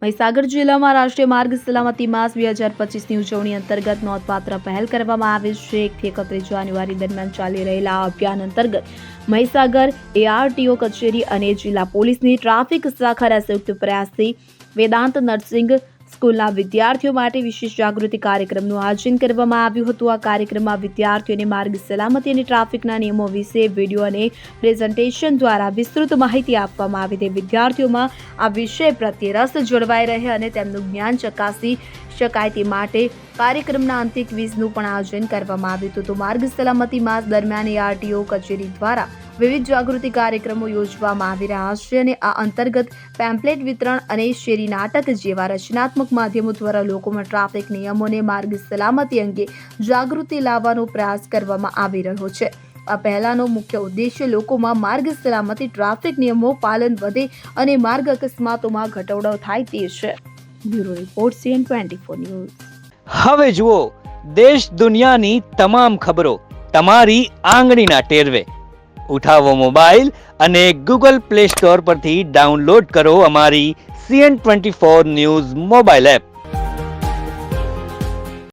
મહીસાગર જિલ્લામાં રાષ્ટ્રીય માર્ગ સલામતી માસ 2025ની ઉજવણી અંતર્ગત નોંધપાત્ર પહેલ કરવામાં આવી છે। 1 થી 31 જાન્યુઆરી દરમિયાન ચાલી રહેલા આ અભિયાન અંતર્ગત મહીસાગર ARTO કચેરી અને જિલ્લા પોલીસની ટ્રાફિક શાખાના સંયુક્ત પ્રયાસથી વેદાંત નર્સિંગ સ્કૂલના વિદ્યાર્થીઓ માટે વિશેષ જાગૃતિ કાર્યક્રમનું આયોજન કરવામાં આવ્યું હતું। આ કાર્યક્રમમાં વિદ્યાર્થીઓને માર્ગ સલામતી અને ટ્રાફિકના નિયમો વિશે વિડીયો અને પ્રેઝન્ટેશન દ્વારા વિસ્તૃત માહિતી આપવામાં આવી હતી। વિદ્યાર્થીઓમાં આ વિષય પ્રત્યે રસ જળવાઈ રહે અને તેમનું જ્ઞાન ચકાસી શકાય તે માટે કાર્યક્રમના અંતે ક્વિઝનું પણ આયોજન કરવામાં આવ્યું હતું। તો માર્ગ સલામતી માસ દરમિયાન ARTO કચેરી દ્વારા વિવિધ જાગૃતિ કાર્યક્રમો યોજવામાં આવી રહ્યા છે અને આ અંતર્ગત પેમ્પલેટ વિતરણ અને શેરી નાટક જેવા રચનાત્મક માધ્યમો દ્વારા લોકોમાં ટ્રાફિક નિયમો અને માર્ગ સલામતી અંગે જાગૃતિ લાવવાનો પ્રયાસ કરવામાં આવી રહ્યો છે। આ પહેલાનો મુખ્ય ઉદ્દેશ્ય લોકોમાં માર્ગ સલામતી, ટ્રાફિક નિયમો પાલન વધે અને માર્ગ અકસ્માતોમાં ઘટાડો થાય તે છે। Bureau report CN24 news. હવે જુઓ દેશ દુનિયાની તમામ ખબરો તમારી આંગળીના ટેરવે। ઉઠાવો મોબાઈલ અને Google Play Store પરથી ડાઉનલોડ કરો અમારી CN24 ન્યૂઝ મોબાઈલ એપ।